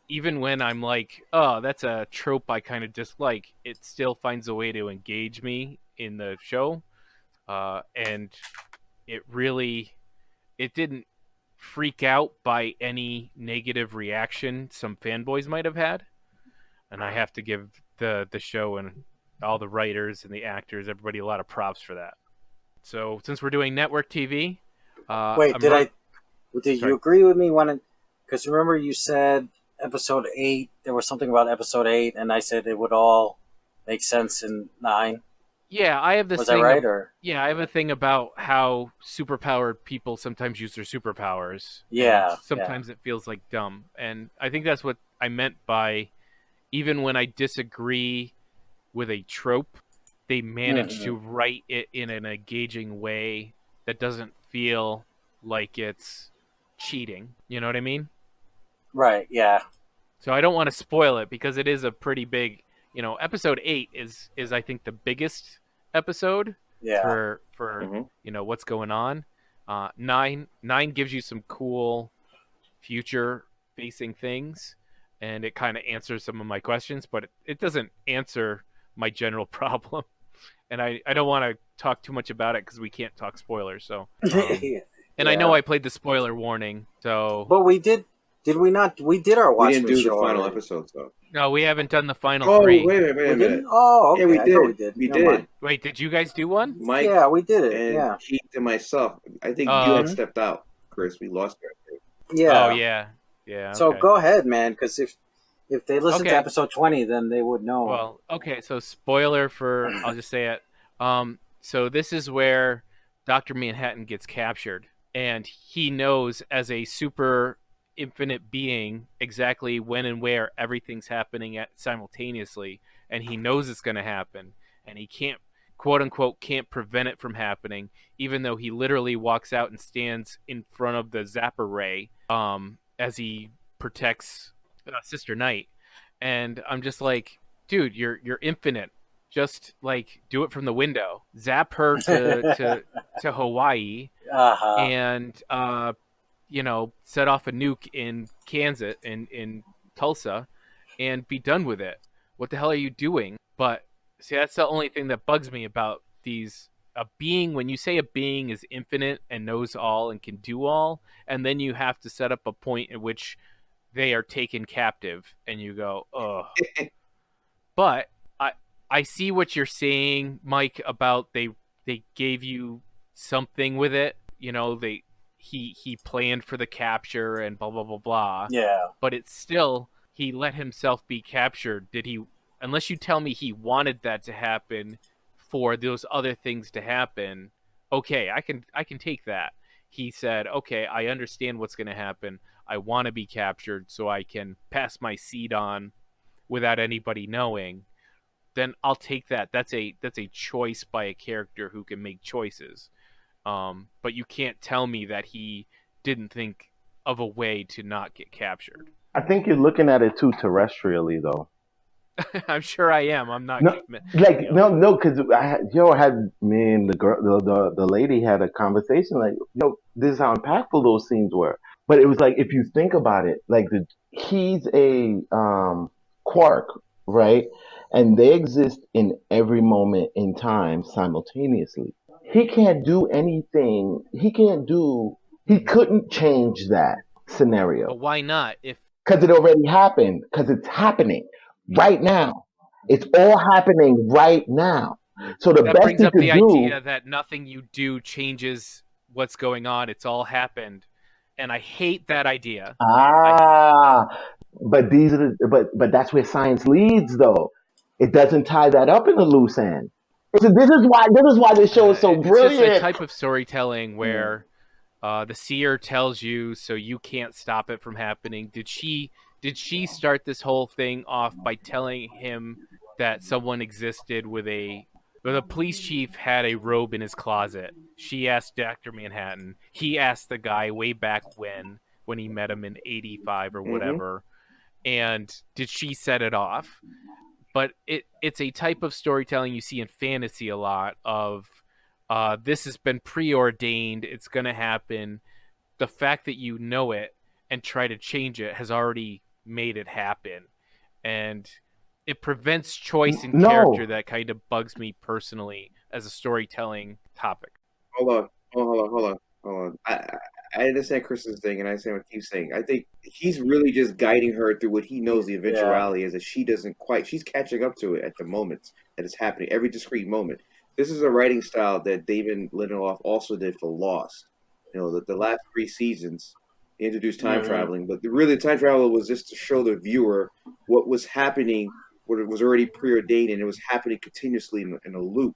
A: Even when I'm like, oh, that's a trope I kind of dislike, it still finds a way to engage me in the show. And it didn't freak out by any negative reaction some fanboys might have had. And I have to give the show and all the writers and the actors, everybody, a lot of props for that. So since we're doing network TV,
F: did you agree with me when? Because remember you said episode 8. There was something about episode 8, and I said it would all make sense in 9.
A: Yeah, I have this
F: Was that
A: thing.
F: right? Or
A: Yeah, I have a thing about how superpowered people sometimes use their superpowers.
F: Yeah,
A: And sometimes it feels like dumb. And I think that's what I meant by even when I disagree with a trope, they manage to write it in an engaging way that doesn't feel like it's cheating. You know what I mean?
F: right, yeah,
A: So I don't want to spoil it because it is a pretty big, episode 8 is I think the biggest episode
F: yeah.
A: for what's going on. 9 gives you some cool future facing things, and it kind of answers some of my questions, but it doesn't answer my general problem. And I don't want to talk too much about it because we can't talk spoilers. So, and I know I played the spoiler warning, so.
F: But we did. Did we not? We did our
D: We
F: Watchmen
D: didn't do the
F: show
D: final
F: already.
D: episodes though.
A: No, we haven't done the final
D: Oh,
A: 3.
D: wait a
F: We
D: minute.
F: didn't? Oh, okay.
D: Yeah, we
F: I
D: did.
F: thought we did.
D: We
F: Never
D: did.
F: mind.
A: Wait, did you guys do one?
D: Mike
F: Yeah, we did it.
D: and
F: Yeah.
D: Keith and myself. I think you had stepped out, Chris. We lost her.
F: Yeah.
A: Oh yeah. Yeah.
F: So
A: okay.
F: go ahead, man, because if they listen to
A: Okay.
F: episode 20, then they would know.
A: Well, okay, so spoiler for I'll just say it. So this is where Dr. Manhattan gets captured, and he knows as a super infinite being exactly when and where everything's happening at simultaneously, and he knows it's going to happen, and he can't quote unquote can't prevent it from happening, even though he literally walks out and stands in front of the zapper ray as he protects Sister Knight. And I'm just like, dude, you're infinite. Just like do it from the window. Zap her to Hawaii, and set off a nuke in Kansas in Tulsa, and be done with it. What the hell are you doing? But see, that's the only thing that bugs me about these. A being, when you say a being is infinite and knows all and can do all, and then you have to set up a point in which they are taken captive, and you go, ugh. But I see what you're saying, Mike, about they gave you something with it. He planned for the capture and blah blah blah blah.
F: Yeah.
A: But it's still, he let himself be captured. Did he? Unless you tell me he wanted that to happen for those other things to happen, okay, I can take that. He said, okay, I understand what's going to happen. I want to be captured so I can pass my seed on without anybody knowing. Then I'll take that. That's a choice by a character who can make choices. But you can't tell me that he didn't think of a way to not get captured.
B: I think you're looking at it too terrestrially, though.
A: I'm sure I am. I'm not.
B: No, because I had me and the girl, the lady had a conversation like, this is how impactful those scenes were. But it was like, if you think about it, like he's a quark, right? And they exist in every moment in time simultaneously. He can't do anything. He couldn't change that scenario.
A: But why not?
B: Because it already happened. Because it's happening right now. It's all happening right now. So
A: that brings up the idea that nothing you do changes what's going on. It's all happened. And I hate that idea.
B: But but that's where science leads, though. It doesn't tie that up in a loose end. So this is why this show is so brilliant.
A: It's just a type of storytelling where the seer tells you, so you can't stop it from happening. Did she start this whole thing off by telling him that someone existed with the police chief had a robe in his closet? She asked Dr. Manhattan. He asked the guy way back when he met him in 85 or whatever. And did she set it off? But it's a type of storytelling you see in fantasy a lot of this has been preordained, it's going to happen. The fact that you know it and try to change it has already made it happen. And it prevents choice in character that kind of bugs me personally as a storytelling topic.
D: Hold on. I understand Chris's thing, and I understand what Keith's saying. I think he's really just guiding her through what he knows the eventuality is, that she doesn't quite. She's catching up to it at the moment that it's happening, every discrete moment. This is a writing style that David Lindelof also did for Lost. The last 3 seasons, he introduced time traveling, but really time travel was just to show the viewer what was happening, what it was already preordained, and it was happening continuously in a loop.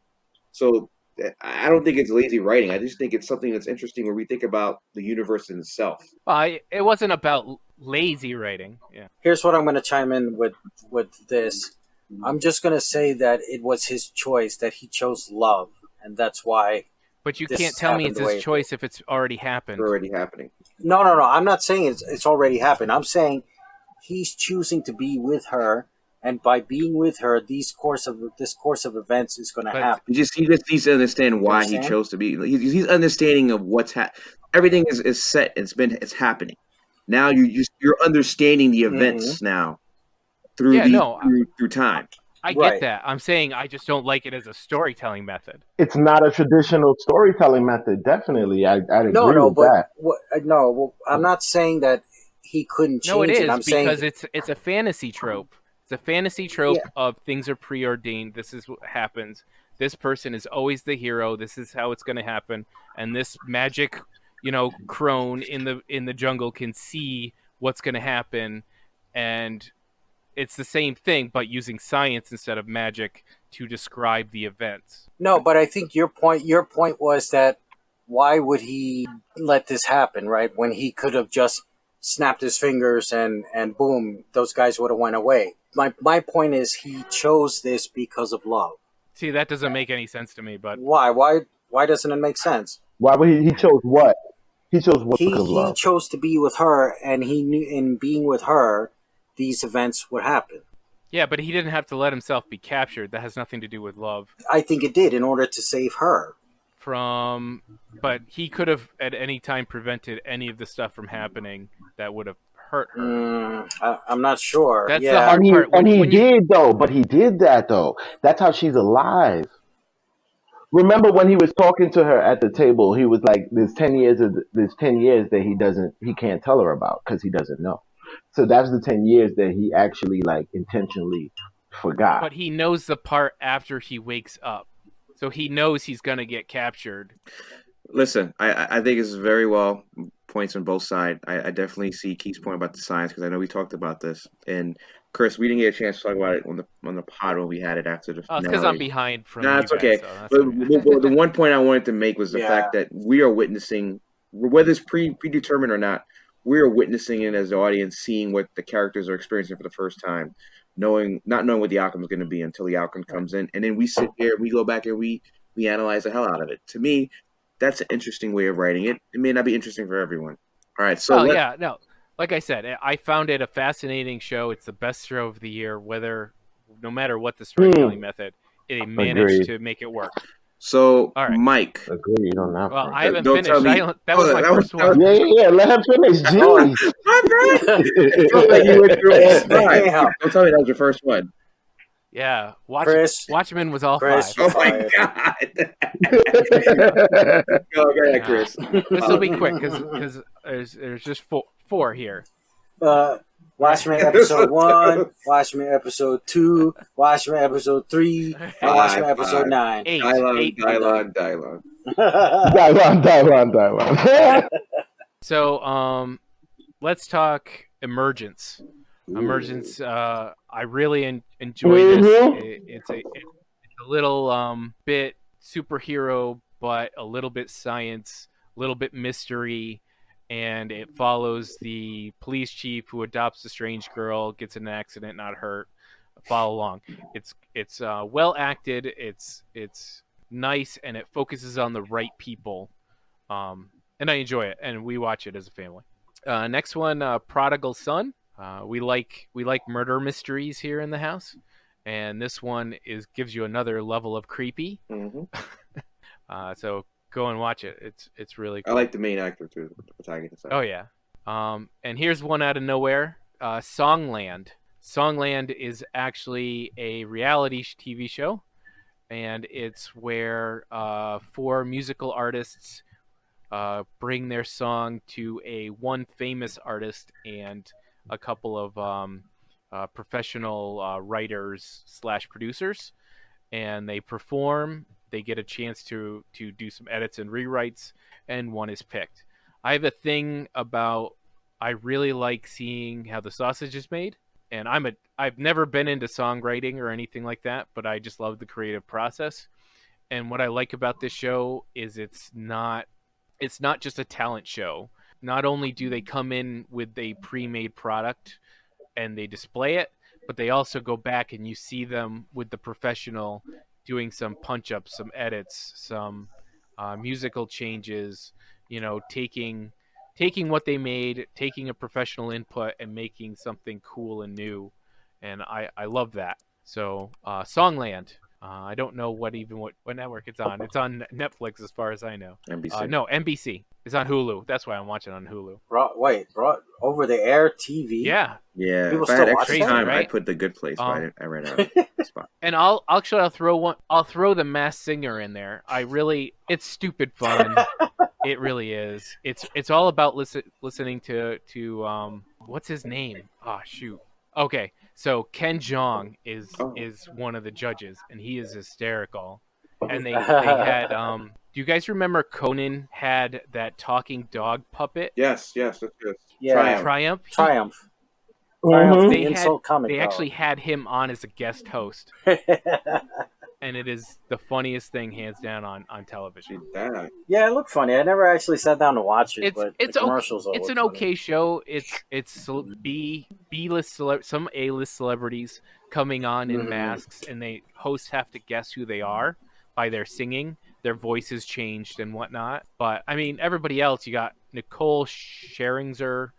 D: So I don't think it's lazy writing. I just think it's something that's interesting where we think about the universe in itself.
A: It wasn't about lazy writing. Yeah.
F: Here's what I'm going to chime in with this. I'm just going to say that it was his choice, that he chose love, and that's why.
A: But you
F: this
A: can't tell me
F: happened
A: it's
F: the way
A: his
F: it
A: choice if it's already happened.
D: It's already happening.
F: No. I'm not saying it's already happened. I'm saying he's choosing to be with her, and by being with her, this course of events is going to happen.
D: He just needs to understand why he chose to be. He's understanding of what's everything is set. It's happening. Now you're understanding the events now through through time.
A: I get that. I'm saying I just don't like it as a storytelling method.
B: It's not a traditional storytelling method. Definitely, I'd agree with that.
F: I'm not saying that he couldn't change
A: No, it is
F: it. I'm
A: because
F: saying
A: it's a fantasy trope. It's a fantasy trope of things are preordained. This is what happens. This person is always the hero. This is how it's going to happen. And this magic, crone in the jungle can see what's going to happen, and it's the same thing, but using science instead of magic to describe the events.
F: No, but I think your point was that why would he let this happen, right? When he could have just snapped his fingers and boom, those guys would have went away. My point is he chose this because of love.
A: See, that doesn't make any sense to me, but
F: why doesn't it make sense?
B: Why would he chose what? He chose what because of love?
F: He chose to be with her, and he knew in being with her, these events would happen.
A: Yeah, but he didn't have to let himself be captured. That has nothing to do with love.
F: I think it did in order to save her.
A: But he could have at any time prevented any of the stuff from happening that would have hurt her.
F: I'm not sure.
A: That's the hard part.
B: And he did though, but he did that though. That's how she's alive. Remember when he was talking to her at the table, he was like, there's 10 years that he can't tell her about because he doesn't know. So that's the 10 years that he actually like intentionally forgot.
A: But he knows the part after he wakes up. So he knows he's going to get captured.
D: Listen, I think it's very well points on both sides. I definitely see Keith's point about the science because I know we talked about this. And Chris, we didn't get a chance to talk about it on the pod when we had it after the finale.
A: It's because I'm behind from you
D: it's
A: guys,
D: okay.
A: So that's
D: but
A: okay.
D: the one point I wanted to make was the fact that we are witnessing, whether it's predetermined or not, we are witnessing it as the audience, seeing what the characters are experiencing for the first time, not knowing what the outcome is going to be until the outcome comes in, and then we sit here, we go back and we analyze the hell out of it. To me, that's an interesting way of writing it. It may not be interesting for everyone. All right, so
A: like I said, I found it a fascinating show. It's the best show of the year, no matter what the storytelling method, it managed to make it work.
D: So,
A: all right.
D: Mike.
B: Agreed on that.
A: Well, I haven't finished. That was my first one.
B: Yeah. Let him finish. Jeez.
D: Don't tell me that was your first one.
A: Yeah,
F: Watchmen
A: was all
F: Chris,
A: 5.
D: Oh my god! Go ahead, Chris.
A: This will be quick because there's just four here.
F: Watchmen episode 1, Watchmen episode 2, Watchmen episode 3, and Watchmen episode 9.
D: Dialogue.
B: Dialogue.
A: So, let's talk Emergence. Emergence. I really enjoy this. It's a little bit superhero, but a little bit science, a little bit mystery. And it follows the police chief who adopts a strange girl, gets in an accident, not hurt. Follow along. It's well acted. It's nice, and it focuses on the right people. And I enjoy it, and we watch it as a family. Next one, Prodigal Son. We like murder mysteries here in the house, and this one gives you another level of creepy.
D: Mm-hmm.
A: So go and watch it. It's really cool.
D: I like the main actor too.
A: Oh yeah. And here's one out of nowhere. Songland. Songland is actually a reality TV show, and it's where 4 musical artists bring their song to one famous artist and a couple of professional writers / producers, and they perform. They get a chance to do some edits and rewrites, and one is picked. I have a thing about I really like seeing how the sausage is made, and I've never been into songwriting or anything like that, but I just love the creative process. And what I like about this show is it's not just a talent show. Not only do they come in with a pre-made product and they display it, but they also go back and you see them with the professional doing some punch-ups, some edits, some musical changes, taking what they made, taking a professional input and making something cool and new. And I love that. So Songland, I don't know what network it's on. It's on Netflix as far as I know.
D: NBC.
A: No, NBC. It's on Hulu. That's why I'm watching on Hulu.
F: Brought over the air TV.
A: Yeah.
D: Yeah,
F: People
D: if I
F: still
D: had
F: watch
D: extra
F: that?
D: time,
A: Right?
D: I'd put The Good Place, but I ran out of spot.
A: And I'll throw one. I'll throw the Masked Singer in there. It's stupid fun. It really is. It's all about listening to what's his name? Oh shoot. Okay, so Ken Jeong is one of the judges, and he is hysterical. And they had do you guys remember Conan had that talking dog puppet?
D: Yes, that's good.
F: Yeah.
D: Triumph.
A: Triumph.
F: Triumph.
A: They
F: Insult comic
A: they
F: dog.
A: actually had him on as a guest host, and it is the funniest thing hands down on television.
F: Yeah, it looked funny. I never actually sat down to watch it, but
A: It's
F: the commercials all
A: it's
F: look
A: an
F: funny.
A: okay show. It's B-list some A-list celebrities coming on in masks, and they hosts have to guess who they are by their singing. Their voices changed and whatnot. But I mean, everybody else, you got Nicole Scherzinger